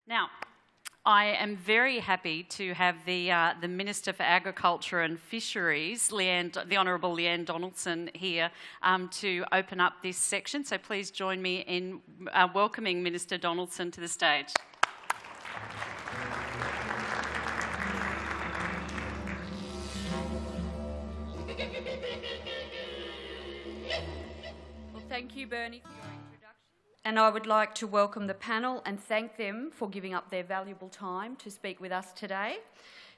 Now, I am very happy to have the Minister for Agriculture and Fisheries, the Honourable Leanne Donaldson, here to open up this section. So please join me in welcoming Minister Donaldson to the stage. Well, thank you, Bernie, for your introduction. And I would like to welcome the panel and thank them for giving up their valuable time to speak with us today.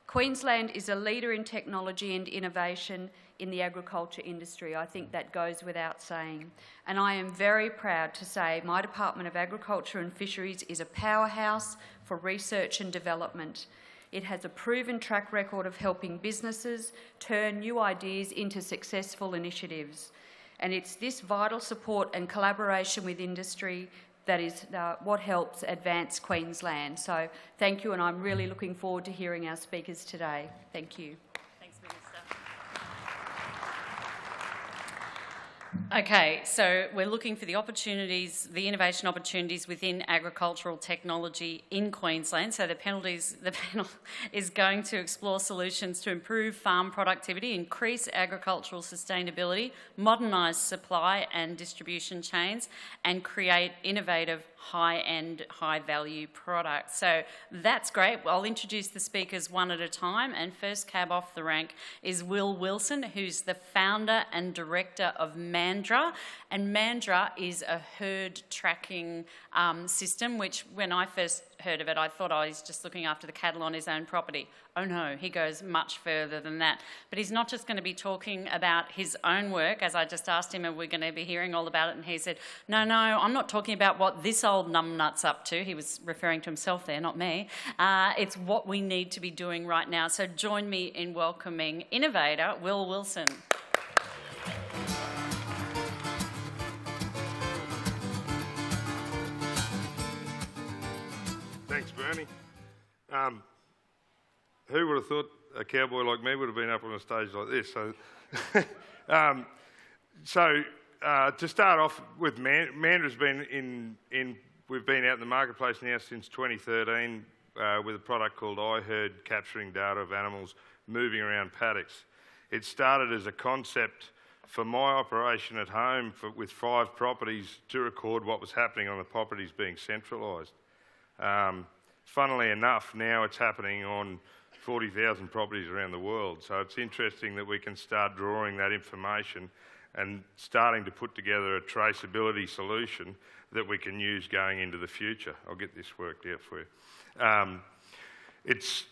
Queensland is a leader in technology and innovation in the agriculture industry. I think that goes without saying. And I am very proud to say my Department of Agriculture and Fisheries is a powerhouse for research and development. It has a proven track record of helping businesses turn new ideas into successful initiatives. And it's this vital support and collaboration with industry that is what helps advance Queensland. So thank you, and I'm really looking forward to hearing our speakers today. Thank you. Thanks, Minister. Okay, so we're looking for the opportunities, the innovation opportunities within agricultural technology in Queensland. So the panel is going to explore solutions to improve farm productivity, increase agricultural sustainability, modernise supply and distribution chains, and create innovative high-end, high-value products. So that's great. I'll introduce the speakers one at a time, and first cab off the rank is Will Wilson, who's the founder and director of Mundree. And Mundree is a herd tracking system, which when I first heard of it, I thought, oh, he's just looking after the cattle on his own property. Oh no, he goes much further than that. But he's not just going to be talking about his own work, as I just asked him, and we're going to be hearing all about it, and he said, no, I'm not talking about what this old numbnut's up to. He was referring to himself there, not me. It's what we need to be doing right now. So join me in welcoming innovator Will Wilson. Thanks, Bernie. Who would have thought a cowboy like me would have been up on a stage like this? So, to start off with, Mundree's been we've been out in the marketplace now since 2013 with a product called iHerd, capturing data of animals moving around paddocks. It started as a concept for my operation at home with 5 properties to record what was happening on the properties being centralised. Funnily enough, now it's happening on 40,000 properties around the world. So it's interesting that we can start drawing that information and starting to put together a traceability solution that we can use going into the future. I'll get this worked out for you. It's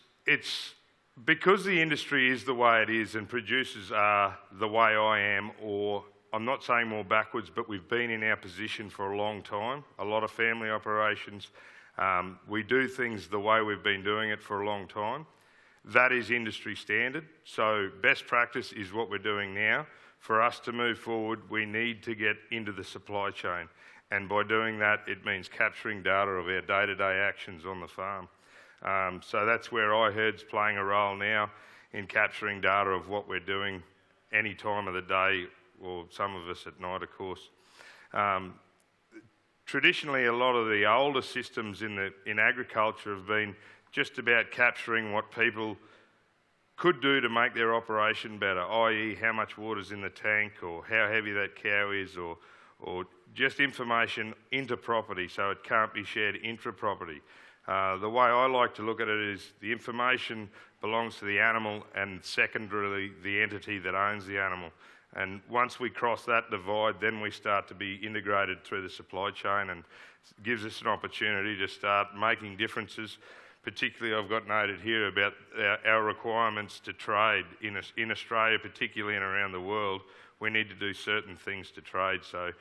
because the industry is the way it is and producers are the way I am, or I'm not saying more backwards, but we've been in our position for a long time, a lot of family operations. We do things the way we've been doing it for a long time. That is industry standard. So best practice is what we're doing now. For us to move forward, we need to get into the supply chain. And by doing that, it means capturing data of our day-to-day actions on the farm. So that's where iHerd's playing a role now in capturing data of what we're doing any time of the day, or some of us at night, of course. Traditionally, a lot of the older systems in agriculture have been just about capturing what people could do to make their operation better, i.e. how much water's in the tank, or how heavy that cow is, or just information into property so it can't be shared intra-property. The way I like to look at it is the information belongs to the animal and secondarily the entity that owns the animal. And once we cross that divide, then we start to be integrated through the supply chain, and it gives us an opportunity to start making differences. Particularly, I've got noted here about our requirements to trade in Australia, particularly and around the world. We need to do certain things to trade. So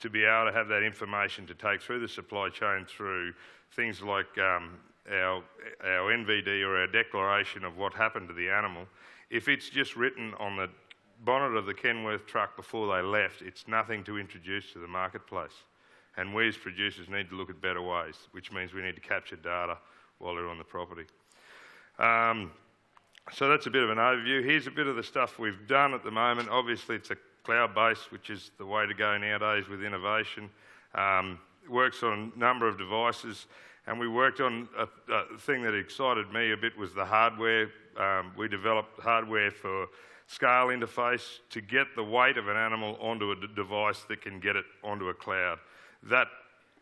to be able to have that information to take through the supply chain through things like our NVD, or our declaration of what happened to the animal, if it's just written on the bonnet of the Kenworth truck before they left, it's nothing to introduce to the marketplace. And we as producers need to look at better ways, which means we need to capture data while they're on the property. So that's a bit of an overview. Here's a bit of the stuff we've done at the moment. Obviously, it's a cloud-based, which is the way to go nowadays with innovation. Works on a number of devices, And we worked on a thing that excited me a bit was the hardware. We developed hardware for scale interface to get the weight of an animal onto a device that can get it onto a cloud. That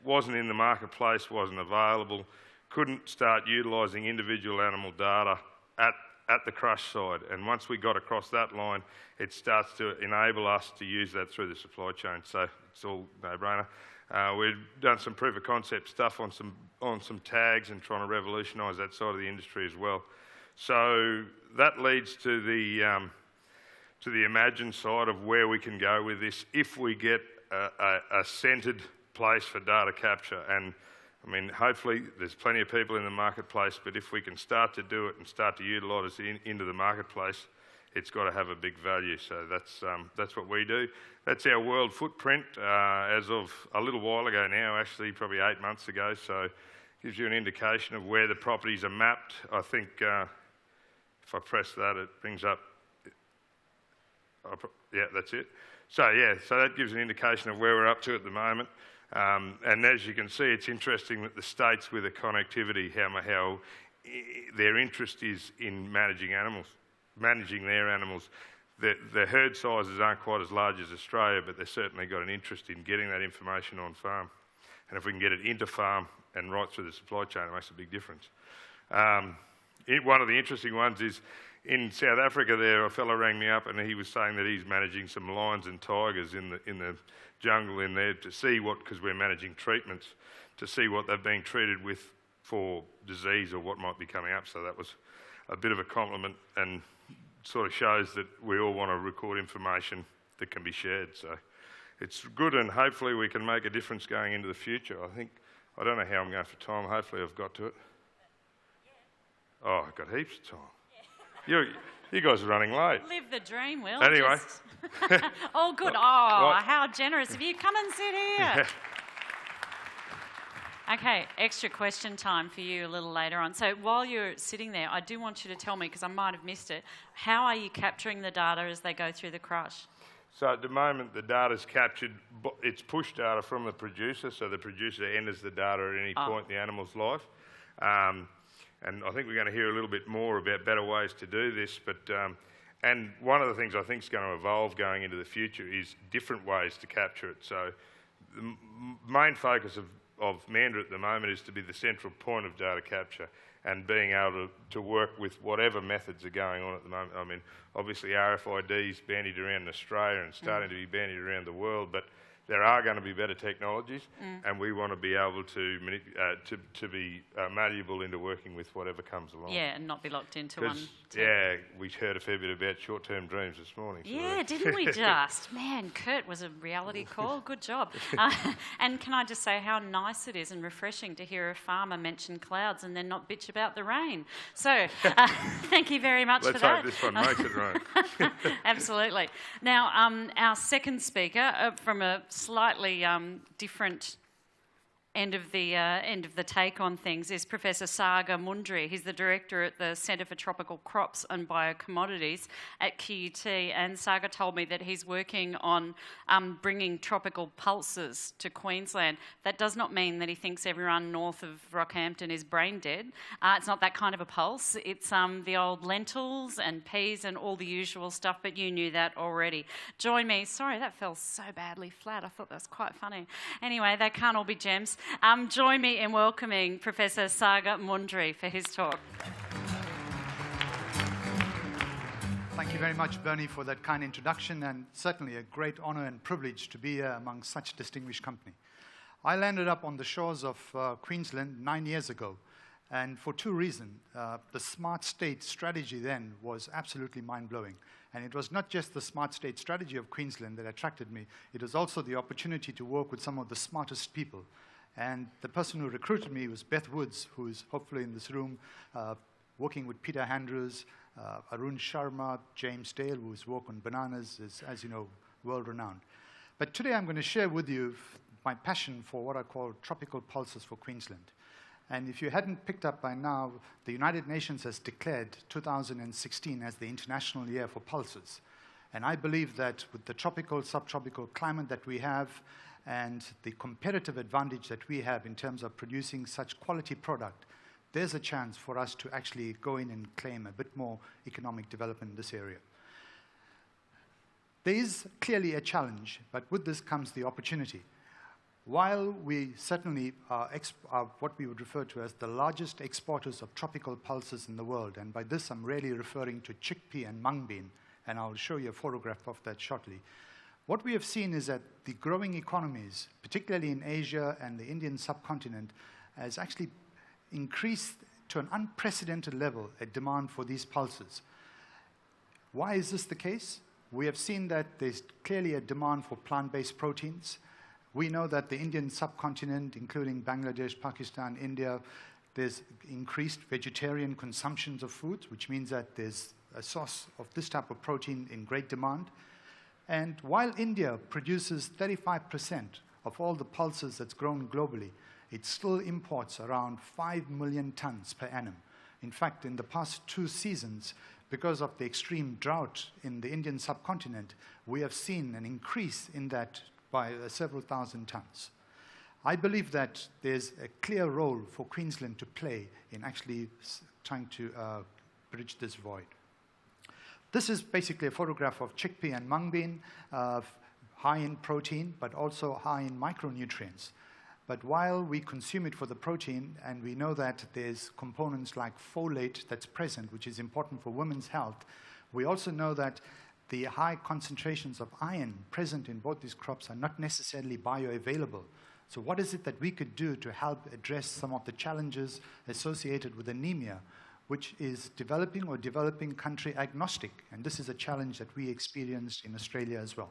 wasn't in the marketplace, wasn't available, couldn't start utilising individual animal data at the crush side. And once we got across that line, it starts to enable us to use that through the supply chain. So it's all no-brainer. We've done some proof of concept stuff on some tags and trying to revolutionise that side of the industry as well. So that leads to the imagine side of where we can go with this if we get a centred place for data capture. And I mean, hopefully there's plenty of people in the marketplace, but if we can start to do it and start to utilise it into the marketplace, it's got to have a big value. So that's what we do. That's our world footprint as of a little while ago now, actually probably 8 months ago. So it gives you an indication of where the properties are mapped. I think if I press that, it brings up, yeah, that's it. So yeah, so that gives an indication of where we're up to at the moment. And as you can see, it's interesting that the states with the connectivity, how their interest is in managing their animals. The herd sizes aren't quite as large as Australia, but they've certainly got an interest in getting that information on farm. And if we can get it into farm and right through the supply chain, it makes a big difference. One of the interesting ones is in South Africa there, a fellow rang me up and he was saying that he's managing some lions and tigers in the jungle in there to see what, because we're managing treatments, to see what they're being treated with for disease or what might be coming up. So that was a bit of a compliment and sort of shows that we all want to record information that can be shared. So it's good, and hopefully we can make a difference going into the future. I don't know how I'm going for time. Hopefully I've got to it. Oh, I've got heaps of time. You guys are running late. Live the dream, Will. Anyway. Oh, good. Oh, how generous of you. Come and sit here. Okay, extra question time for you a little later on. So while you're sitting there, I do want you to tell me, because I might have missed it, how are you capturing the data as they go through the crush? So at the moment, the data's captured, it's push data from the producer, so the producer enters the data at any point in the animal's life. And I think we're going to hear a little bit more about better ways to do this, but and one of the things I think is going to evolve going into the future is different ways to capture it. So the main focus of Mundree at the moment is to be the central point of data capture and being able to work with whatever methods are going on at the moment. I mean, obviously RFID's bandied around in Australia and starting to be bandied around the world, but there are going to be better technologies, and we want to be able to be malleable into working with whatever comes along. Yeah, and not be locked into one. Yeah, we heard a fair bit about short-term dreams this morning. Yeah, didn't we just? Man, Kurt was a reality call. Good job. And can I just say how nice it is and refreshing to hear a farmer mention clouds and then not bitch about the rain. So thank you very much for that. Let's hope this one makes it rain. Absolutely. Now, our second speaker from a slightly different end of the take on things is Professor Saga Mundree. He's the director at the Centre for Tropical Crops and Biocommodities at QUT, and Saga told me that he's working on bringing tropical pulses to Queensland. That does not mean that he thinks everyone north of Rockhampton is brain dead. It's not that kind of a pulse. It's the old lentils and peas and all the usual stuff, but you knew that already. Join me. Sorry, that fell so badly flat. I thought that was quite funny. Anyway, they can't all be gems. Join me in welcoming Professor Saga Mundree for his talk. Thank you very much, Bernie, for that kind introduction, and certainly a great honour and privilege to be here among such distinguished company. I landed up on the shores of Queensland 9 years ago, and for two reasons. The smart state strategy then was absolutely mind-blowing. And it was not just the smart state strategy of Queensland that attracted me, it was also the opportunity to work with some of the smartest people. And the person who recruited me was Beth Woods, who is hopefully in this room, working with Peter Andrews, Arun Sharma, James Dale, whose work on bananas is, as you know, world-renowned. But today I'm going to share with you my passion for what I call tropical pulses for Queensland. And if you hadn't picked up by now, the United Nations has declared 2016 as the International Year for Pulses. And I believe that with the tropical, subtropical climate that we have, and the competitive advantage that we have in terms of producing such quality product, there's a chance for us to actually go in and claim a bit more economic development in this area. There is clearly a challenge, but with this comes the opportunity. While we certainly are what we would refer to as the largest exporters of tropical pulses in the world, and by this I'm really referring to chickpea and mung bean, and I'll show you a photograph of that shortly. What we have seen is that the growing economies, particularly in Asia and the Indian subcontinent, has actually increased to an unprecedented level a demand for these pulses. Why is this the case? We have seen that there's clearly a demand for plant-based proteins. We know that the Indian subcontinent, including Bangladesh, Pakistan, India, there's increased vegetarian consumptions of foods, which means that there's a source of this type of protein in great demand. And while India produces 35% of all the pulses that's grown globally, it still imports around 5 million tons per annum. In fact, in the past 2 seasons, because of the extreme drought in the Indian subcontinent, we have seen an increase in that by several thousand tons. I believe that there's a clear role for Queensland to play in actually trying to bridge this void. This is basically a photograph of chickpea and mung bean, high in protein, but also high in micronutrients. But while we consume it for the protein, and we know that there's components like folate that's present, which is important for women's health, we also know that the high concentrations of iron present in both these crops are not necessarily bioavailable. So what is it that we could do to help address some of the challenges associated with anemia, which is developing or developing country agnostic? And this is a challenge that we experienced in Australia as well.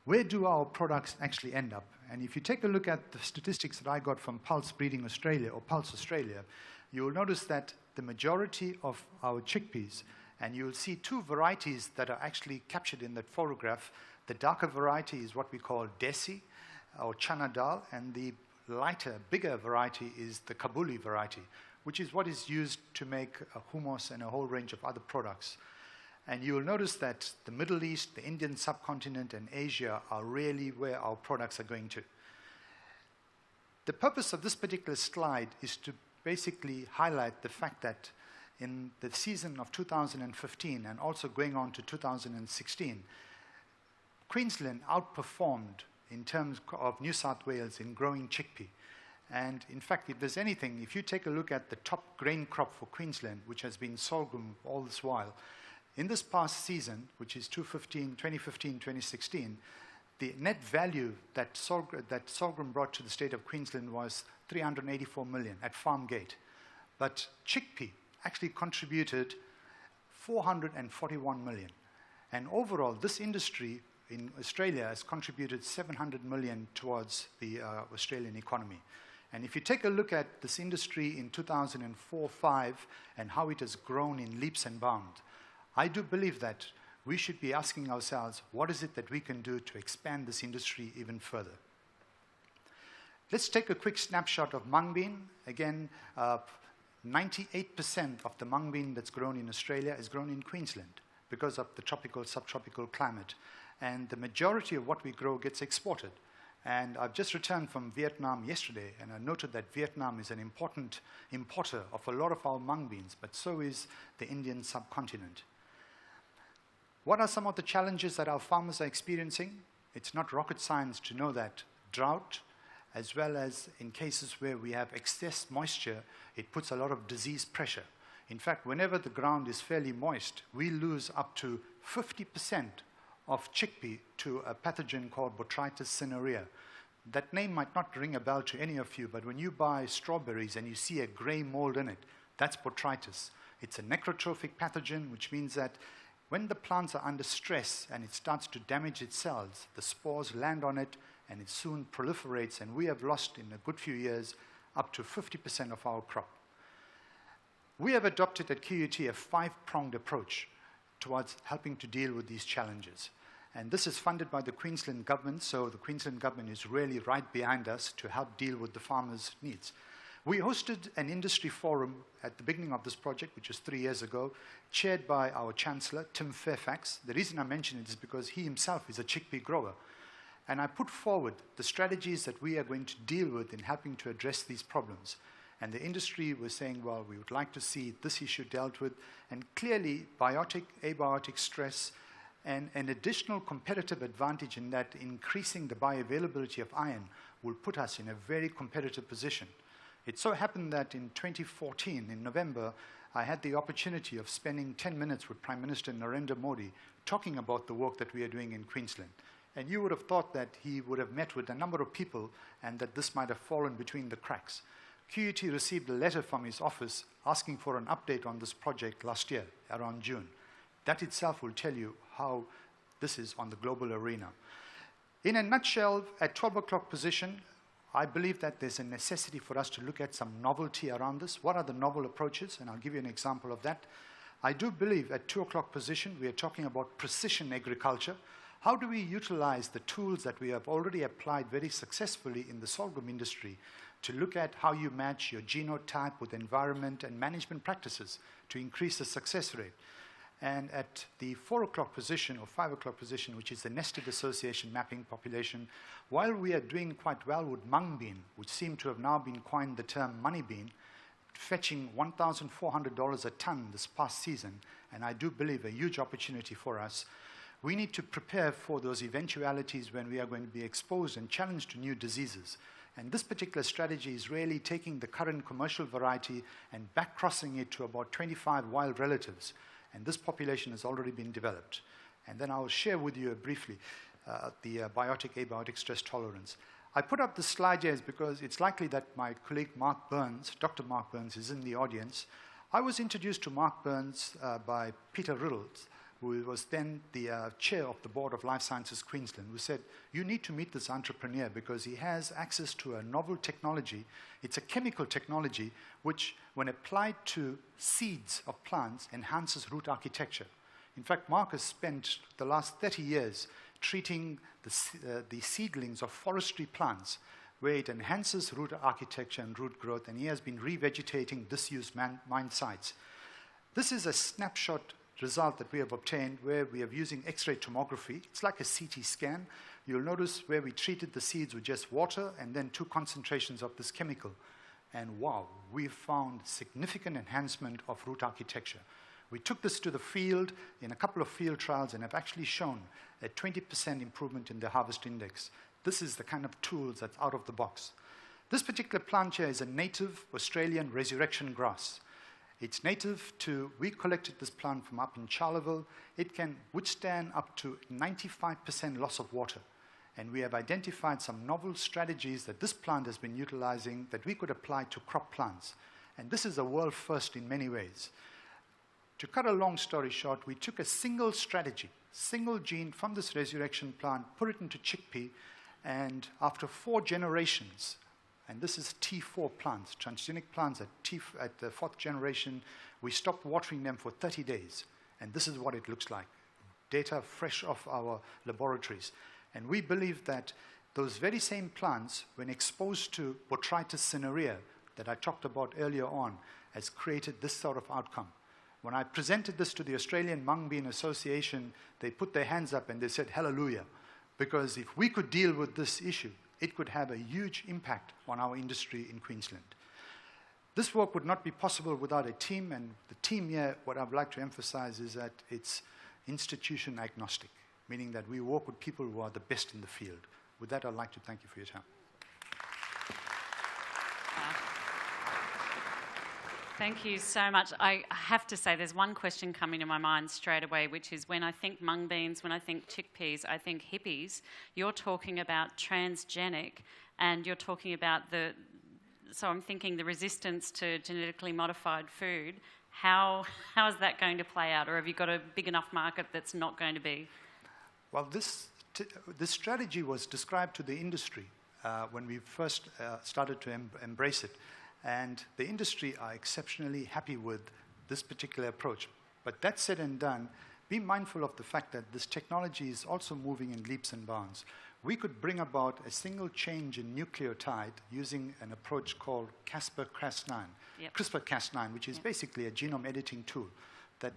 Where do our products actually end up? And if you take a look at the statistics that I got from Pulse Breeding Australia, or Pulse Australia, you will notice that the majority of our chickpeas, and you'll see 2 varieties that are actually captured in that photograph. The darker variety is what we call Desi, or Chana Dal, and the lighter, bigger variety is the Kabuli variety, which is what is used to make hummus and a whole range of other products. And you will notice that the Middle East, the Indian subcontinent, and Asia are really where our products are going to. The purpose of this particular slide is to basically highlight the fact that in the season of 2015 and also going on to 2016, Queensland outperformed in terms of New South Wales in growing chickpea. And in fact, if there's anything, if you take a look at the top grain crop for Queensland, which has been sorghum all this while, in this past season, which is 2015-2016, the net value that sorghum brought to the state of Queensland was 384 million at farm gate. But chickpea actually contributed 441 million. And overall, this industry in Australia has contributed 700 million towards the Australian economy. And if you take a look at this industry in 2004-05 and how it has grown in leaps and bounds, I do believe that we should be asking ourselves, what is it that we can do to expand this industry even further? Let's take a quick snapshot of mung bean. Again, 98% of the mung bean that's grown in Australia is grown in Queensland because of the tropical, subtropical climate. And the majority of what we grow gets exported. And I've just returned from Vietnam yesterday, and I noted that Vietnam is an important importer of a lot of our mung beans, but so is the Indian subcontinent. What are some of the challenges that our farmers are experiencing? It's not rocket science to know that drought, as well as in cases where we have excess moisture, it puts a lot of disease pressure. In fact, whenever the ground is fairly moist, we lose up to 50% of chickpea to a pathogen called Botrytis cinerea. That name might not ring a bell to any of you, but when you buy strawberries and you see a gray mold in it, that's Botrytis. It's a necrotrophic pathogen, which means that when the plants are under stress and it starts to damage its cells, the spores land on it and it soon proliferates, and we have lost in a good few years up to 50% of our crop. We have adopted at QUT a 5-pronged approach towards helping to deal with these challenges. And this is funded by the Queensland government, so the Queensland government is really right behind us to help deal with the farmers' needs. We hosted an industry forum at the beginning of this project, which was 3 years ago, chaired by our Chancellor, Tim Fairfax. The reason I mention it is because he himself is a chickpea grower. And I put forward the strategies that we are going to deal with in helping to address these problems. And the industry was saying, well, we would like to see this issue dealt with. And clearly, biotic, abiotic stress, and an additional competitive advantage in that increasing the bioavailability of iron will put us in a very competitive position. It so happened that in 2014, in November, I had the opportunity of spending 10 minutes with Prime Minister Narendra Modi talking about the work that we are doing in Queensland. And you would have thought that he would have met with a number of people and that this might have fallen between the cracks. QUT received a letter from his office asking for an update on this project last year, around June. That itself will tell you how this is on the global arena. In a nutshell, at 12 o'clock position, I believe that there's a necessity for us to look at some novelty around this. What are the novel approaches? And I'll give you an example of that. I do believe at 2 o'clock position, we are talking about precision agriculture. How do we utilize the tools that we have already applied very successfully in the sorghum industry to look at how you match your genotype with environment and management practices to increase the success rate? And at the 4 o'clock position or 5 o'clock position, which is the nested association mapping population, while we are doing quite well with mung bean, which seem to have now been coined the term money bean, fetching $1,400 a ton this past season, and I do believe a huge opportunity for us, we need to prepare for those eventualities when we are going to be exposed and challenged to new diseases. And this particular strategy is really taking the current commercial variety and back-crossing it to about 25 wild relatives. And this population has already been developed. And then I'll share with you briefly the biotic, abiotic stress tolerance. I put up this slide here because it's likely that my colleague Mark Burns, Dr. Mark Burns, is in the audience. I was introduced to Mark Burns by Peter Riddles, who was then the chair of the Board of Life Sciences Queensland, who said, you need to meet this entrepreneur because he has access to a novel technology. It's a chemical technology which, when applied to seeds of plants, enhances root architecture. In fact, Mark has spent the last 30 years treating the seedlings of forestry plants where it enhances root architecture and root growth, and he has been revegetating disused mine sites. This is a snapshot result that we have obtained where we are using X-ray tomography. It's like a CT scan. You'll notice where we treated the seeds with just water and then 2 concentrations of this chemical. And wow, we've found significant enhancement of root architecture. We took this to the field in a couple of field trials and have actually shown a 20% improvement in the harvest index. This is the kind of tools that's out of the box. This particular plant here is a native Australian resurrection grass. It's native to, we collected this plant from up in Charleville. It can withstand up to 95% loss of water. And we have identified some novel strategies that this plant has been utilizing that we could apply to crop plants. And this is a world first in many ways. To cut a long story short, we took a single strategy, single gene from this resurrection plant, put it into chickpea, and after 4 generations, and this is T4 plants, transgenic plants at the 4th generation. We stopped watering them for 30 days. And this is what it looks like. Data fresh off our laboratories. And we believe that those very same plants, when exposed to Botrytis cinerea that I talked about earlier on, has created this sort of outcome. When I presented this to the Australian Mung Bean Association, they put their hands up and they said, hallelujah. Because if we could deal with this issue, it could have a huge impact on our industry in Queensland. This work would not be possible without a team, and the team here, what I'd like to emphasize is that it's institution agnostic, meaning that we work with people who are the best in the field. With that, I'd like to thank you for your time. Thank you so much. I have to say there's one question coming to my mind straight away, which is when I think mung beans, when I think chickpeas, I think hippies. You're talking about transgenic and you're talking about so I'm thinking the resistance to genetically modified food. How is that going to play out? Or have you got a big enough market that's not going to be? Well, this strategy was described to the industry when we first started to embrace it. And the industry are exceptionally happy with this particular approach. But that said and done, be mindful of the fact that this technology is also moving in leaps and bounds. We could bring about a single change in nucleotide using an approach called CRISPR-Cas9, which is basically a genome editing tool. that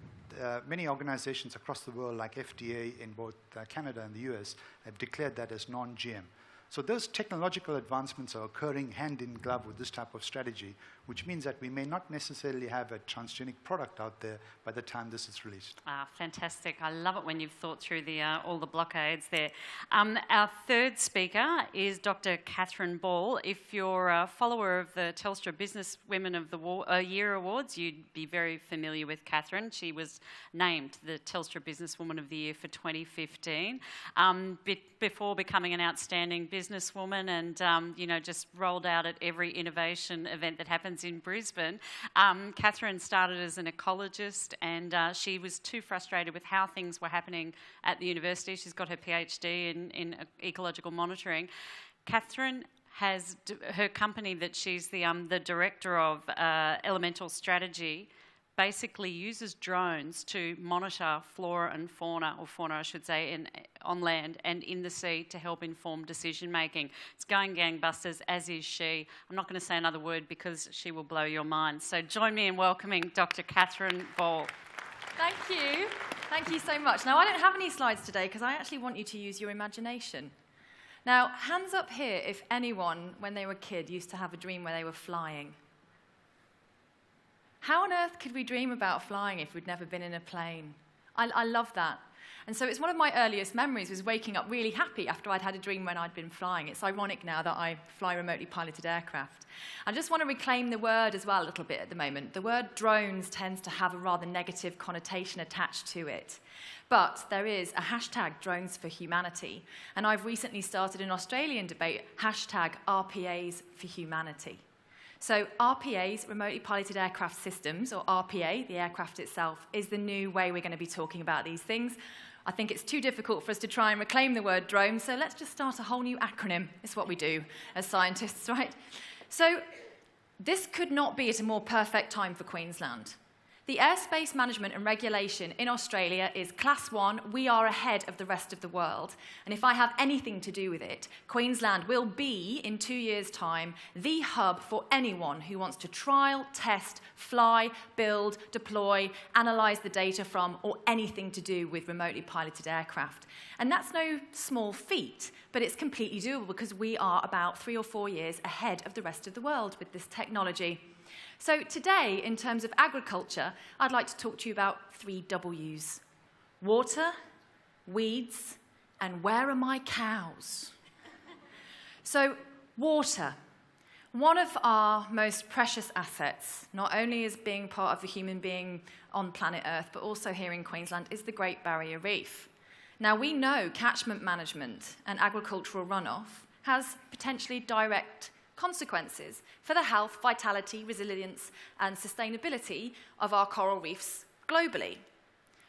many organizations across the world, like FDA in both Canada and the US, have declared that as non-GM. So those technological advancements are occurring hand in glove with this type of strategy, which means that we may not necessarily have a transgenic product out there by the time this is released. Fantastic. I love it when you've thought through all the blockades there. Our third speaker is Dr. Catherine Ball. If you're a follower of the Telstra Business Women of the Year Awards, you'd be very familiar with Catherine. She was named the Telstra Businesswoman of the Year for 2015. Before becoming an outstanding businesswoman and, just rolled out at every innovation event that happens in Brisbane. Catherine started as an ecologist and she was too frustrated with how things were happening at the university. She's got her PhD in ecological monitoring. Catherine has her company that she's the director of, Elemental Strategy, basically uses drones to monitor flora and fauna, or fauna I should say, on land and in the sea to help inform decision making. It's going gangbusters, as is she. I'm not going to say another word because she will blow your mind. So join me in welcoming Dr. Catherine Ball. Thank you. Thank you so much. Now, I don't have any slides today because I actually want you to use your imagination. Now, hands up here if anyone, when they were a kid, used to have a dream where they were flying. How on earth could we dream about flying if we'd never been in a plane? I love that. And so it's one of my earliest memories was waking up really happy after I'd had a dream when I'd been flying. It's ironic now that I fly remotely piloted aircraft. I just want to reclaim the word as well a little bit at the moment. The word drones tends to have a rather negative connotation attached to it. But there is a hashtag Drones for Humanity. And I've recently started an Australian debate, hashtag RPAs for Humanity. So RPAs, remotely piloted aircraft systems, or RPA, the aircraft itself, is the new way we're going to be talking about these things. I think it's too difficult for us to try and reclaim the word drone, so let's just start a whole new acronym. It's what we do as scientists, right? So this could not be at a more perfect time for Queensland. The airspace management and regulation in Australia is Class 1. We are ahead of the rest of the world. And if I have anything to do with it, Queensland will be, in 2 years' time, the hub for anyone who wants to trial, test, fly, build, deploy, analyse the data from, or anything to do with remotely piloted aircraft. And that's no small feat, but it's completely doable because we are about 3 or 4 years ahead of the rest of the world with this technology. So today, in terms of agriculture, I'd like to talk to you about 3 W's. Water, weeds, and where are my cows? So, water. One of our most precious assets, not only as being part of the human being on planet Earth, but also here in Queensland, is the Great Barrier Reef. Now, we know catchment management and agricultural runoff has potentially direct consequences for the health, vitality, resilience, and sustainability of our coral reefs globally.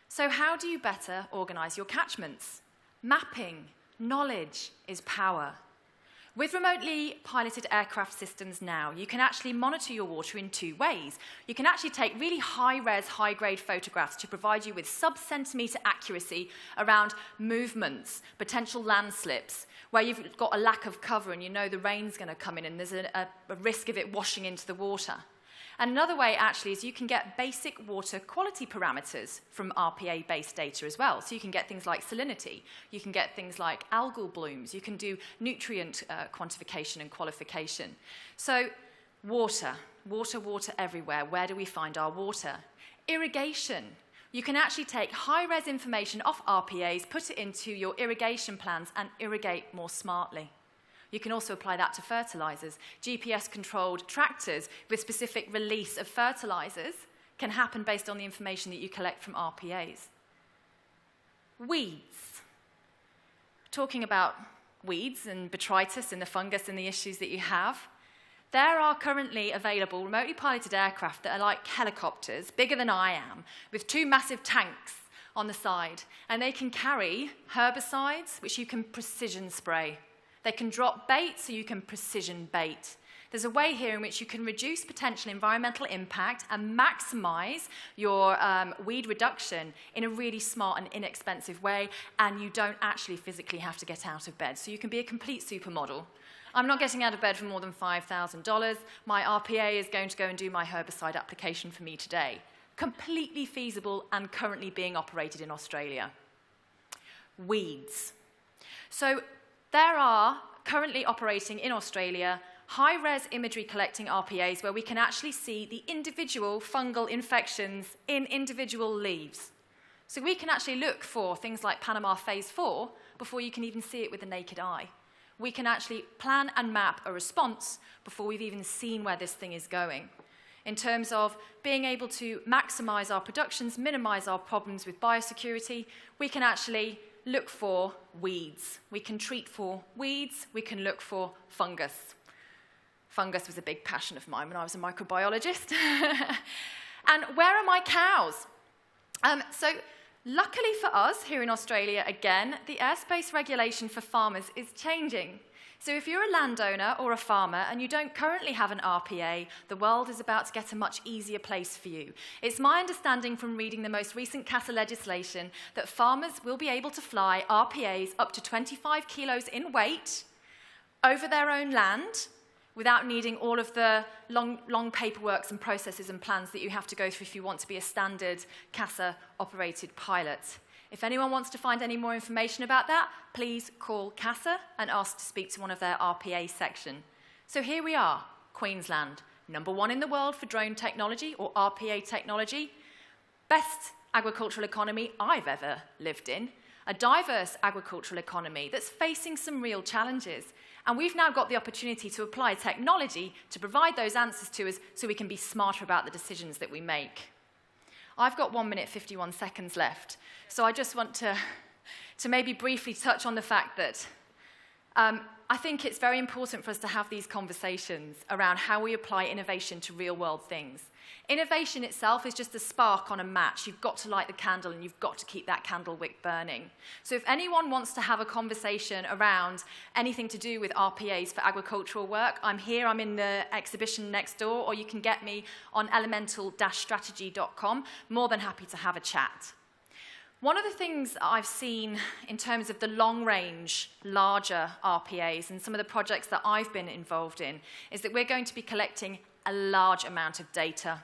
So how do you better organise your catchments? Mapping, knowledge is power. With remotely piloted aircraft systems now, you can actually monitor your water in 2 ways. You can actually take really high-res, high-grade photographs to provide you with sub-centimetre accuracy around movements, potential landslips, where you've got a lack of cover and you know the rain's going to come in and there's a risk of it washing into the water. And another way, actually, is you can get basic water quality parameters from RPA-based data as well. So you can get things like salinity. You can get things like algal blooms. You can do nutrient quantification and qualification. So water, water, water everywhere. Where do we find our water? Irrigation. You can actually take high-res information off RPAs, put it into your irrigation plans, and irrigate more smartly. You can also apply that to fertilisers. GPS-controlled tractors with specific release of fertilisers can happen based on the information that you collect from RPAs. Weeds. Talking about weeds and botrytis and the fungus and the issues that you have, there are currently available remotely piloted aircraft that are like helicopters, bigger than I am, with 2 massive tanks on the side. And they can carry herbicides, which you can precision spray. They can drop bait, so you can precision bait. There's a way here in which you can reduce potential environmental impact and maximise your weed reduction in a really smart and inexpensive way, and you don't actually physically have to get out of bed. So you can be a complete supermodel. I'm not getting out of bed for more than $5,000. My RPA is going to go and do my herbicide application for me today. completely feasible and currently being operated in Australia. Weeds. So there are currently operating in Australia high-res imagery collecting RPAs where we can actually see the individual fungal infections in individual leaves. So we can actually look for things like Panama Phase 4 before you can even see it with the naked eye. We can actually plan and map a response before we've even seen where this thing is going. In terms of being able to maximize our productions, minimize our problems with biosecurity, we can actually look for weeds. We can treat for weeds, we can look for fungus. Fungus was a big passion of mine when I was a microbiologist. And where are my cows? So luckily for us here in Australia, again, the airspace regulation for farmers is changing. So if you're a landowner or a farmer and you don't currently have an RPA, the world is about to get a much easier place for you. It's my understanding from reading the most recent CASA legislation that farmers will be able to fly RPAs up to 25 kilos in weight over their own land without needing all of the long paperwork and processes and plans that you have to go through if you want to be a standard CASA-operated pilot. If anyone wants to find any more information about that, please call CASA and ask to speak to one of their RPA section. So here we are, Queensland, #1 in the world for drone technology or RPA technology, best agricultural economy I've ever lived in, a diverse agricultural economy that's facing some real challenges. And we've now got the opportunity to apply technology to provide those answers to us so we can be smarter about the decisions that we make. I've got 1 minute, 51 seconds left. So I just want to maybe briefly touch on the fact that I think it's very important for us to have these conversations around how we apply innovation to real-world things. Innovation itself is just a spark on a match. You've got to light the candle and you've got to keep that candle wick burning. So if anyone wants to have a conversation around anything to do with RPAs for agricultural work, I'm here, I'm in the exhibition next door, or you can get me on elemental-strategy.com. More than happy to have a chat. One of the things that I've seen in terms of the long-range, larger RPAs and some of the projects that I've been involved in is that we're going to be collecting a large amount of data.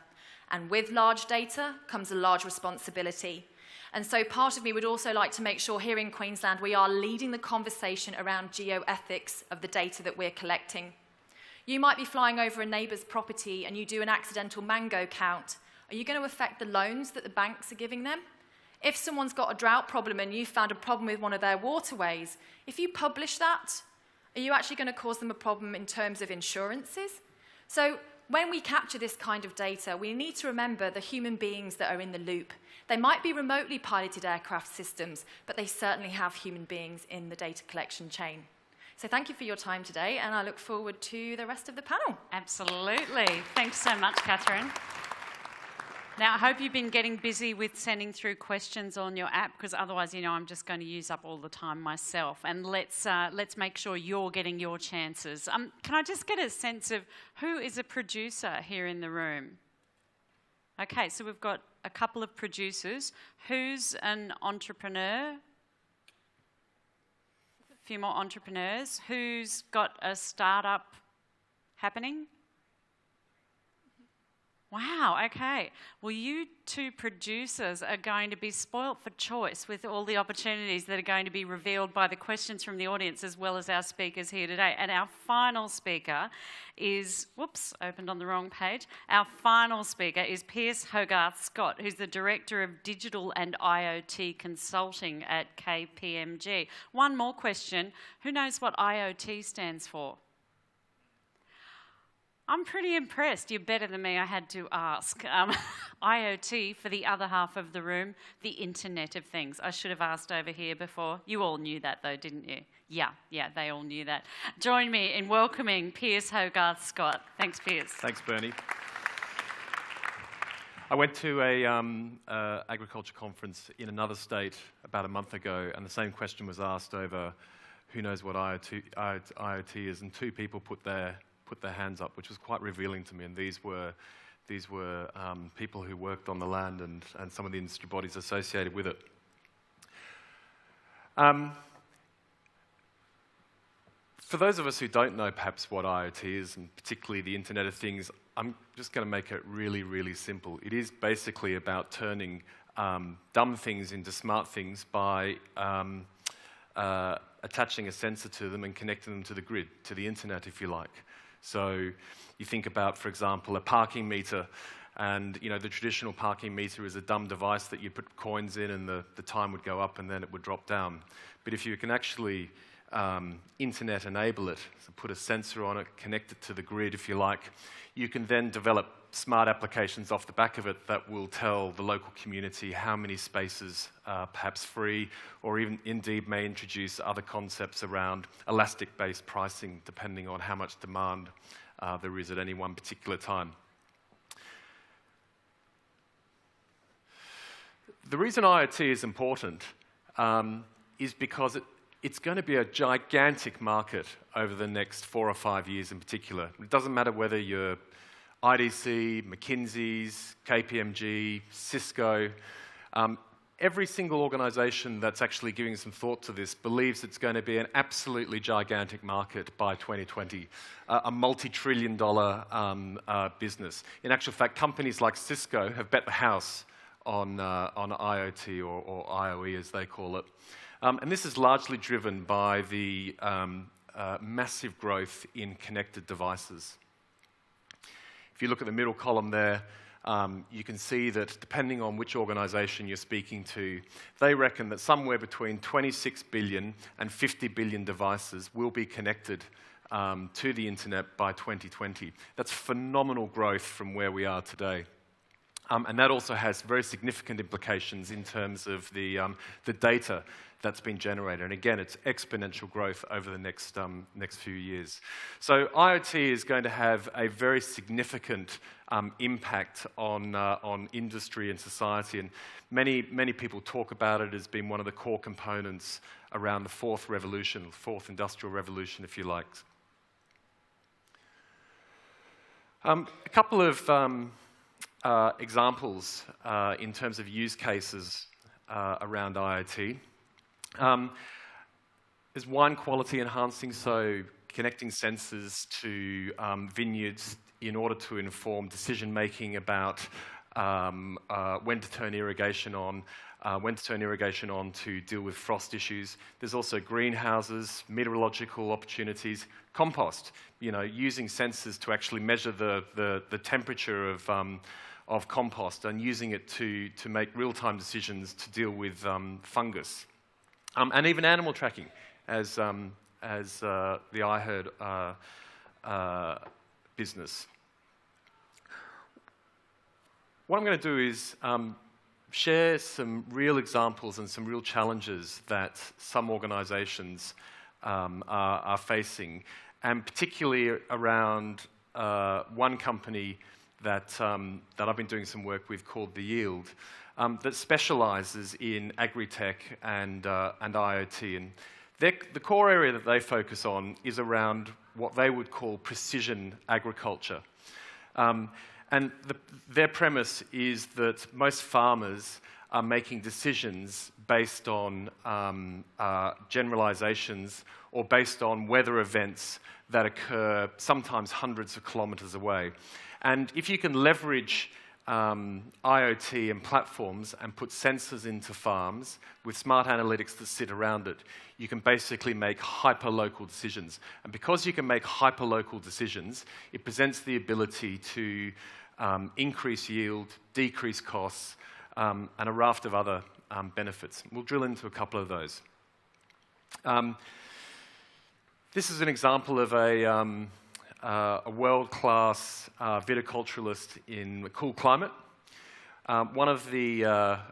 And with large data comes a large responsibility. And so part of me would also like to make sure here in Queensland we are leading the conversation around geoethics of the data that we're collecting. You might be flying over a neighbour's property and you do an accidental mango count. Are you going to affect the loans that the banks are giving them? If someone's got a drought problem and you've found a problem with one of their waterways, if you publish that, are you actually going to cause them a problem in terms of insurances? So when we capture this kind of data, we need to remember the human beings that are in the loop. They might be remotely piloted aircraft systems, but they certainly have human beings in the data collection chain. So thank you for your time today, and I look forward to the rest of the panel. Absolutely. Thanks so much, Catherine. Now, I hope you've been getting busy with sending through questions on your app, because otherwise, you know, I'm just going to use up all the time myself. And let's make sure you're getting your chances. Can I just get a sense of who is a producer here in the room? Okay, so we've got a couple of producers. Who's an entrepreneur? A few more entrepreneurs. Who's got a startup happening? Wow, okay. Well, you two producers are going to be spoilt for choice with all the opportunities that are going to be revealed by the questions from the audience as well as our speakers here today. And our final speaker is, whoops, opened on the wrong page. Our final speaker is Piers Hogarth-Scott, who's the Director of Digital and IoT Consulting at KPMG. One more question. Who knows what IoT stands for? I'm pretty impressed. You're better than me, I had to ask. IoT, for the other half of the room, the Internet of Things. I should have asked over here before. You all knew that though, didn't you? Yeah, they all knew that. Join me in welcoming Piers Hogarth-Scott. Thanks, Piers. Thanks, Bernie. I went to a agriculture conference in another state about a month ago, and the same question was asked over who knows what IoT is, and two people put their hands up, which was quite revealing to me. And these were people who worked on the land and some of the industry bodies associated with it. For those of us who don't know perhaps what IoT is, and particularly the Internet of Things, I'm just going to make it really, really simple. It is basically about turning dumb things into smart things by attaching a sensor to them and connecting them to the grid, to the internet, if you like. So you think about, for example, a parking meter, and the traditional parking meter is a dumb device that you put coins in and the time would go up and then it would drop down. But if you can actually internet enable it, so put a sensor on it, connect it to the grid, if you like, you can then develop smart applications off the back of it that will tell the local community how many spaces are perhaps free, or even indeed may introduce other concepts around elastic-based pricing depending on how much demand there is at any one particular time. The reason IoT is important is because it's going to be a gigantic market over the next 4 or 5 years in particular. It doesn't matter whether you're IDC, McKinsey's, KPMG, Cisco. Every single organization that's actually giving some thought to this believes it's going to be an absolutely gigantic market by 2020, a multi-trillion-dollar business. In actual fact, companies like Cisco have bet the house on IoT or IoE, as they call it. And this is largely driven by the massive growth in connected devices. If you look at the middle column there, you can see that depending on which organization you're speaking to, they reckon that somewhere between 26 billion and 50 billion devices will be connected to the internet by 2020. That's phenomenal growth from where we are today. And that also has very significant implications in terms of the data that's been generated. And again, it's exponential growth over the next few years. So IoT is going to have a very significant impact on industry and society. And many people talk about it as being one of the core components around the fourth revolution, the fourth industrial revolution, if you like. A couple of examples in terms of use cases around IoT. There's wine quality enhancing, so connecting sensors to vineyards in order to inform decision-making about when to turn irrigation on, to deal with frost issues. There's also greenhouses, meteorological opportunities, compost, using sensors to actually measure the temperature of compost and using it to make real-time decisions to deal with fungus. And even animal tracking, as the iHeard business. What I'm going to do is share some real examples and some real challenges that some organizations are facing, and particularly around one company that I've been doing some work with called The Yield, that specializes in agri-tech and IoT. And the core area that they focus on is around what they would call precision agriculture. And their premise is that most farmers are making decisions based on generalizations or based on weather events that occur sometimes hundreds of kilometers away. And if you can leverage IoT and platforms and put sensors into farms with smart analytics that sit around it, you can basically make hyper-local decisions. And because you can make hyper-local decisions, it presents the ability to increase yield, decrease costs, and a raft of other benefits. We'll drill into a couple of those. This is an example of a world-class viticulturalist in a cool climate. One of the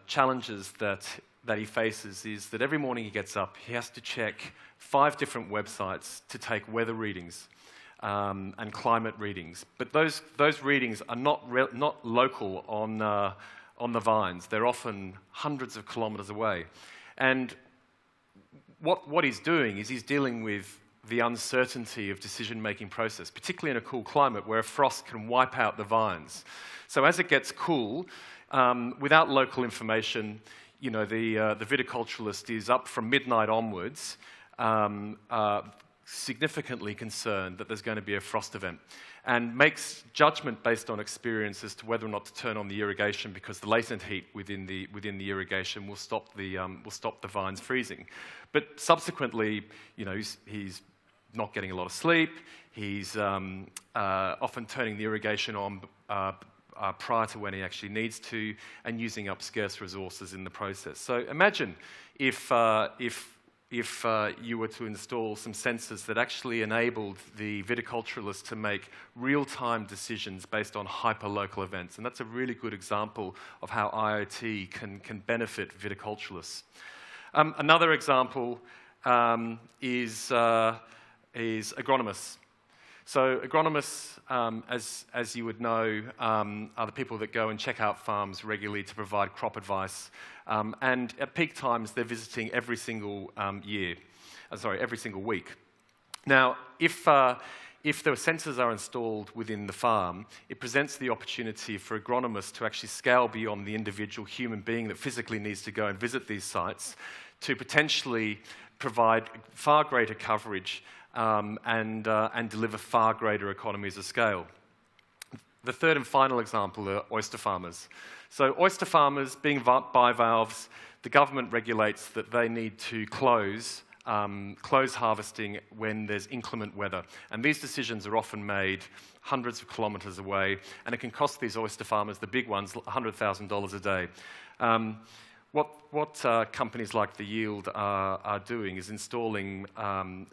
challenges that he faces is that every morning he gets up, he has to check 5 different websites to take weather readings and climate readings. But those readings are not local on the vines. They're often hundreds of kilometers away. And what he's doing is he's dealing with the uncertainty of decision-making process, particularly in a cool climate where a frost can wipe out the vines. So as it gets cool, without local information, the viticulturalist is up from midnight onwards, significantly concerned that there's going to be a frost event, and makes judgment based on experience as to whether or not to turn on the irrigation, because the latent heat within the irrigation will stop the vines freezing. But subsequently, you know, he's not getting a lot of sleep. He's often turning the irrigation on prior to when he actually needs to, and using up scarce resources in the process. So imagine if you were to install some sensors that actually enabled the viticulturalists to make real-time decisions based on hyper-local events. And that's a really good example of how IoT can benefit viticulturalists. Another example is agronomists. So agronomists, as you would know, are the people that go and check out farms regularly to provide crop advice. And at peak times, they're visiting every single every single week. Now, if the sensors are installed within the farm, it presents the opportunity for agronomists to actually scale beyond the individual human being that physically needs to go and visit these sites, to potentially provide far greater coverage and deliver far greater economies of scale. The third and final example are oyster farmers. So oyster farmers, being bivalves, the government regulates that they need to close harvesting when there's inclement weather. And these decisions are often made hundreds of kilometres away, and it can cost these oyster farmers, the big ones, $100,000 a day. What companies like The Yield are doing is installing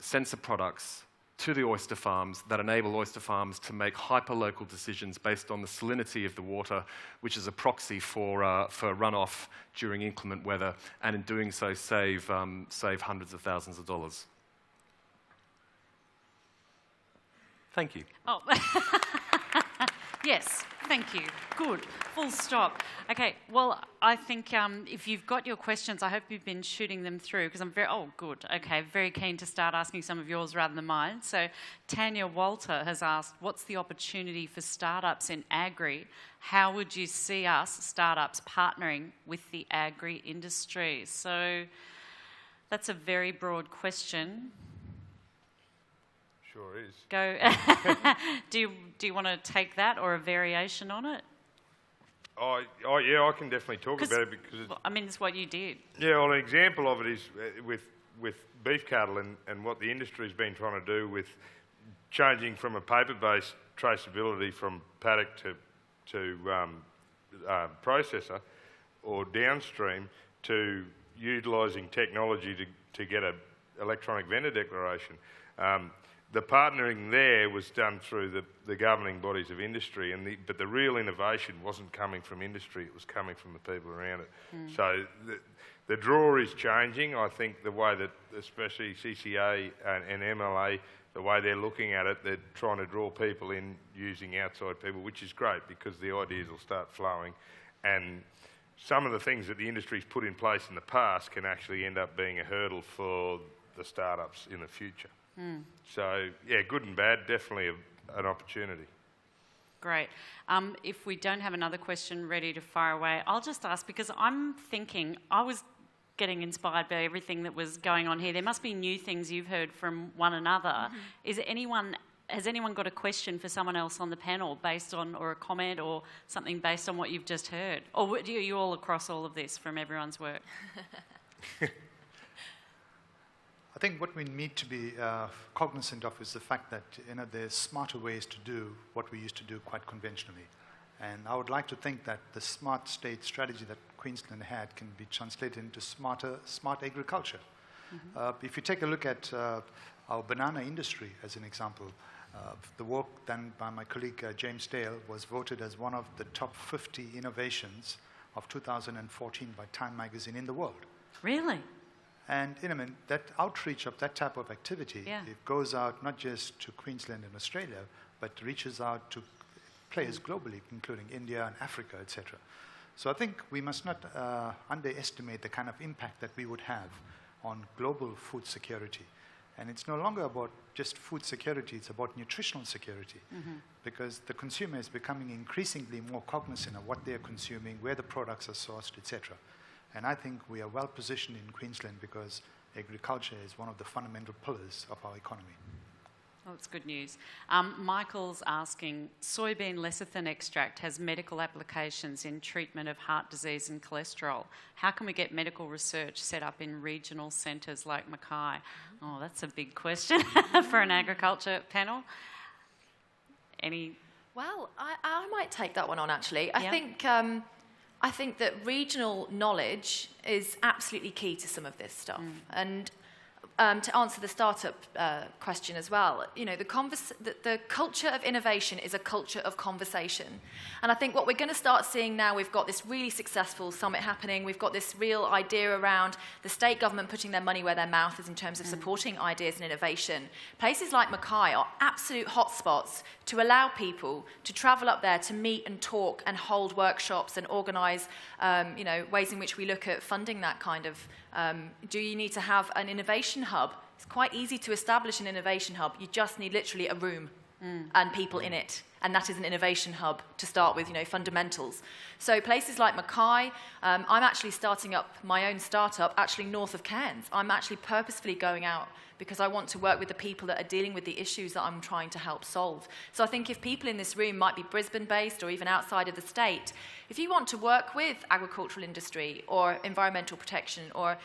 sensor products to the oyster farms that enable oyster farms to make hyper-local decisions based on the salinity of the water, which is a proxy for runoff during inclement weather, and in doing so save hundreds of thousands of dollars. Thank you. Oh, yes. Thank you. Good. Full stop. Okay, well, I think if you've got your questions, I hope you've been shooting them through, because I'm very keen to start asking some of yours rather than mine. So Tanya Walter has asked, what's the opportunity for startups in agri? How would you see us, startups, partnering with the agri industry? So that's a very broad question. Sure is. Go. Do you want to take that or a variation on it? Yeah, I can definitely talk about it because I mean, it's what you did. Yeah, well, an example of it is with beef cattle and what the industry's been trying to do with changing from a paper-based traceability from paddock to processor or downstream to utilising technology to get an electronic vendor declaration. The partnering there was done through the governing bodies of industry, but the real innovation wasn't coming from industry, it was coming from the people around it. So the draw is changing. I think the way that especially CCA and MLA, the way they're looking at it, they're trying to draw people in using outside people, which is great because the ideas will start flowing. And some of the things that the industry's put in place in the past can actually end up being a hurdle for the startups in the future. So, yeah, good and bad, definitely an opportunity. Great. If we don't have another question ready to fire away, I'll just ask, because I'm thinking, I was getting inspired by everything that was going on here. There must be new things you've heard from one another. Has anyone got a question for someone else on the panel based on, or a comment or something based on what you've just heard? Or are you all across all of this from everyone's work? I think what we need to be cognizant of is the fact that there's smarter ways to do what we used to do quite conventionally. And I would like to think that the smart state strategy that Queensland had can be translated into smart agriculture. If you take a look at our banana industry as an example, the work done by my colleague James Dale was voted as one of the top 50 innovations of 2014 by Time magazine in the world. Really? And that outreach of that type of activity, it goes out not just to Queensland and Australia, but reaches out to players globally, including India and Africa, etc. So I think we must not underestimate the kind of impact that we would have on global food security. And it's no longer about just food security, it's about nutritional security. Because the consumer is becoming increasingly more cognizant of what they're consuming, where the products are sourced, etc. And I think we are well positioned in Queensland because agriculture is one of the fundamental pillars of our economy. Oh, that's good news. Michael's asking, soybean lecithin extract has medical applications in treatment of heart disease and cholesterol. How can we get medical research set up in regional centres like Mackay? Oh, that's a big question for an agriculture panel. Any? Well, I might take that one on, actually. I think that regional knowledge is absolutely key to some of this stuff. And to answer the startup question as well, you know, the culture of innovation is a culture of conversation. And I think what we're going to start seeing now, we've got this really successful summit happening, we've got this real idea around the state government putting their money where their mouth is in terms of supporting ideas and innovation. Places like Mackay are absolute hotspots to allow people to travel up there to meet and talk and hold workshops and organise, you know, ways in which we look at funding that kind of. Do you need to have an innovation hub? It's quite easy to establish an innovation hub. You just need literally a room and people in it. And that is an innovation hub to start with, you know, fundamentals. So places like Mackay, I'm actually starting up my own startup actually north of Cairns. I'm actually purposefully going out because I want to work with the people that are dealing with the issues that I'm trying to help solve. So I think if people in this room might be Brisbane-based or even outside of the state, if you want to work with agricultural industry or environmental protection or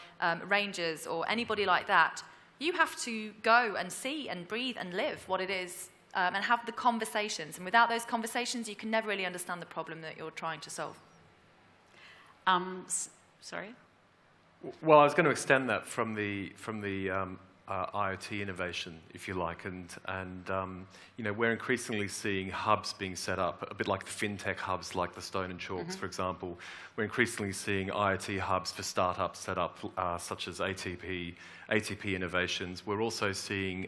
rangers or anybody like that, you have to go and see and breathe and live what it is and have the conversations. And without those conversations, you can never really understand the problem that you're trying to solve. Sorry? Well, I was going to extend that from the IoT innovation, if you like, and you know, we're increasingly seeing hubs being set up, a bit like the fintech hubs, like the Stone and Chalks, for example. We're increasingly seeing IoT hubs for startups set up, such as ATP Innovations. We're also seeing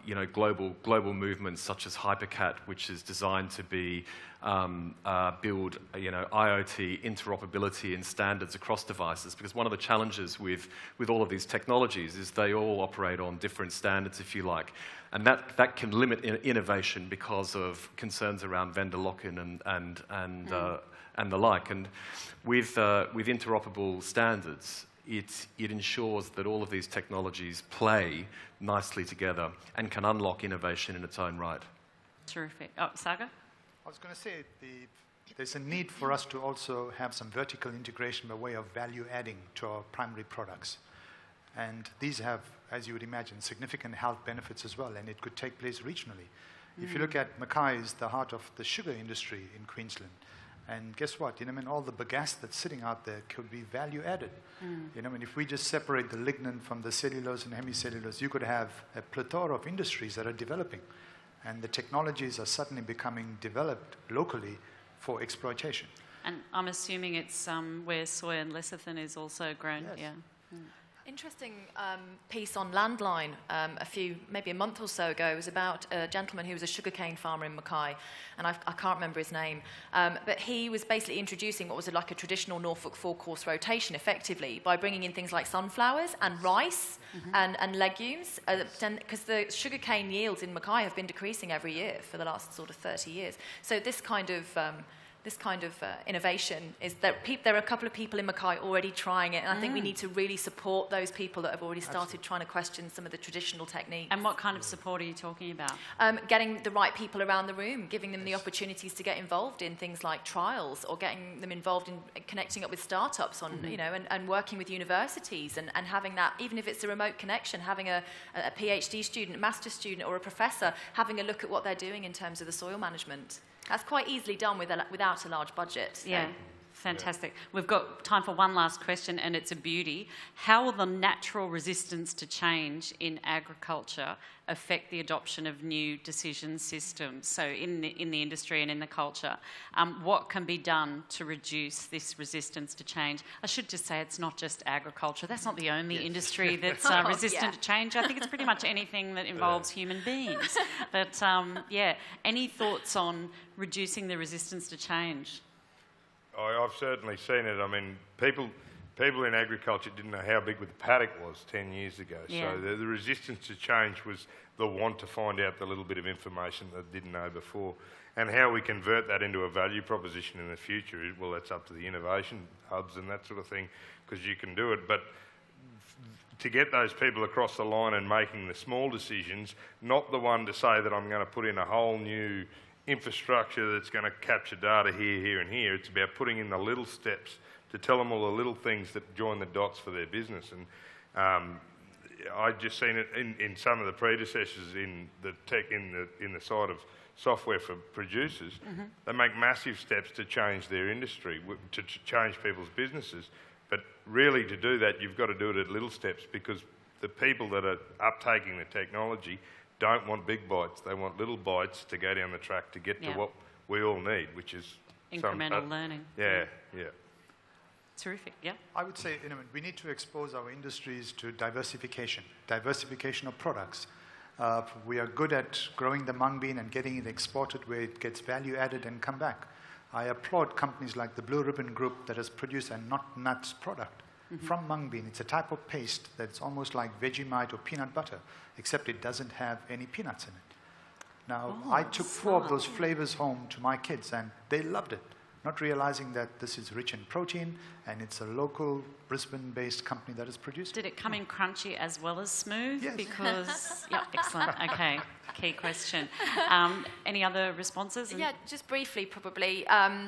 you know, global movements such as Hypercat, which is designed to be build, you know, IoT interoperability and standards across devices. Because one of the challenges with all of these technologies is they all operate on different standards, if you like, and that can limit innovation because of concerns around vendor lock-in and the like. And with interoperable standards, it ensures that all of these technologies play nicely together and can unlock innovation in its own right. Terrific. Oh, Saga? I was going to say there's a need for us to also have some vertical integration by way of value adding to our primary products. And these have, as you would imagine, significant health benefits as well, and it could take place regionally. If you look at Mackay, is the heart of the sugar industry in Queensland. And guess what? You know, I mean, all the bagasse that's sitting out there could be value added. You know, I mean, if we just separate the lignin from the cellulose and hemicellulose, you could have a plethora of industries that are developing. And the technologies are suddenly becoming developed locally for exploitation. And I'm assuming it's where soy and lecithin is also grown. Yes. Yeah. Interesting piece on Landline maybe a month or so ago. It was about a gentleman who was a sugarcane farmer in Mackay, and I can't remember his name, but he was basically introducing what was like a traditional Norfolk four-course rotation effectively by bringing in things like sunflowers and rice and legumes, because the sugarcane yields in Mackay have been decreasing every year for the last sort of 30 years. So this kind of innovation is that there are a couple of people in Mackay already trying it, and I think we need to really support those people that have already started trying to question some of the traditional techniques. And what kind of support are you talking about? Getting the right people around the room, giving them the opportunities to get involved in things like trials, or getting them involved in connecting up with startups on, you know, and working with universities and having that, even if it's a remote connection, having a PhD student, master's student, or a professor having a look at what they're doing in terms of the soil management. That's quite easily done without a large budget. So. Yeah, fantastic. We've got time for one last question, and it's a beauty. How will the natural resistance to change in agriculture affect the adoption of new decision systems? So in the industry and in the culture, what can be done to reduce this resistance to change? I should just say it's not just agriculture. That's not the only industry that's resistant to change. I think it's pretty much anything that involves human beings. But yeah, any thoughts on reducing the resistance to change? I've certainly seen it. I mean, people in agriculture didn't know how big the paddock was 10 years ago. Yeah. So the resistance to change was the want to find out the little bit of information that they didn't know before. And how we convert that into a value proposition in the future, well, that's up to the innovation hubs and that sort of thing, because you can do it. But to get those people across the line and making the small decisions, not the one to say that I'm going to put in a whole new infrastructure that's going to capture data here, here and here. It's about putting in the little steps to tell them all the little things that join the dots for their business. And I've just seen it in some of the predecessors in the tech, in the side of software for producers. They make massive steps to change their industry, to change people's businesses. But really, to do that, you've got to do it at little steps, because the people that are uptaking the technology don't want big bites. They want little bites to go down the track to get to what we all need, which is incremental learning. Yeah. Terrific. Yeah. I would say, we need to expose our industries to diversification of products. We are good at growing the mung bean and getting it exported where it gets value added and come back. I applaud companies like the Blue Ribbon Group that has produced a not nuts product from mung bean. It's a type of paste that's almost like Vegemite or peanut butter, except it doesn't have any peanuts in it. Now, I took 4 of those flavors home to my kids, and they loved it, not realizing that this is rich in protein, and it's a local Brisbane-based company that has produced it. Did it come in crunchy as well as smooth? Yes. Because, excellent. Okay, key question. Any other responses? Yeah, just briefly, probably. I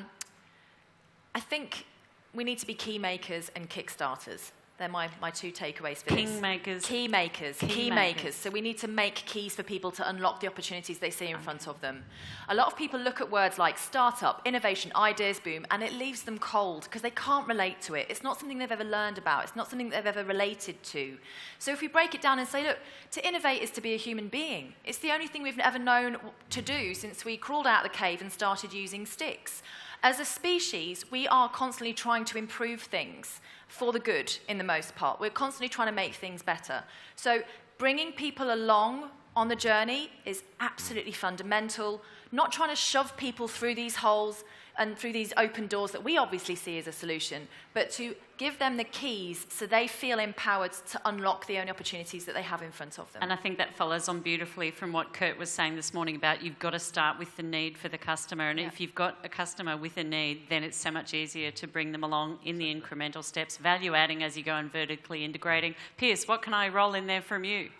think we need to be key makers and kickstarters. They're my 2 takeaways for this. Key makers. So we need to make keys for people to unlock the opportunities they see in front of them. A lot of people look at words like startup, innovation, ideas boom, and it leaves them cold because they can't relate to it. It's not something they've ever learned about. It's not something they've ever related to. So if we break it down and say, look, to innovate is to be a human being. It's the only thing we've ever known to do since we crawled out of the cave and started using sticks. As a species, we are constantly trying to improve things for the good, in the most part. We're constantly trying to make things better. So bringing people along on the journey is absolutely fundamental, not trying to shove people through these holes and through these open doors that we obviously see as a solution, but to give them the keys so they feel empowered to unlock the only opportunities that they have in front of them. And I think that follows on beautifully from what Kurt was saying this morning about you've got to start with the need for the customer. And if you've got a customer with a need, then it's so much easier to bring them along in the incremental steps, value adding as you go and vertically integrating. Piers, what can I roll in there from you?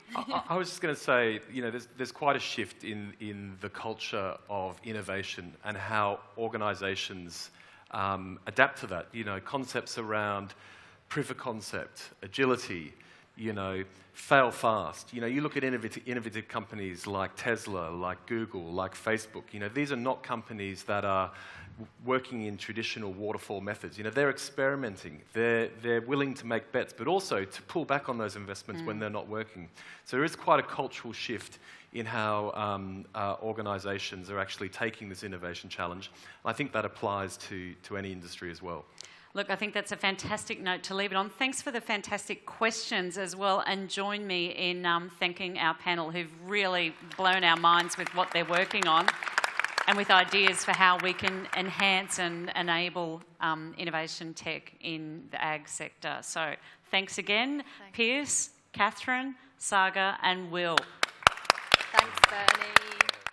I was just going to say, there's quite a shift in the culture of innovation and how organisations adapt to that. Concepts around proof of concept, agility, fail fast. You look at innovative companies like Tesla, like Google, like Facebook. These are not companies that are working in traditional waterfall methods. They're experimenting. They're willing to make bets, but also to pull back on those investments when they're not working. So there is quite a cultural shift in how organisations are actually taking this innovation challenge. I think that applies to any industry as well. Look, I think that's a fantastic note to leave it on. Thanks for the fantastic questions as well, and join me in thanking our panel who've really blown our minds with what they're working on and with ideas for how we can enhance and enable innovation tech in the ag sector. So thanks again, Piers, Catherine, Saga and Will.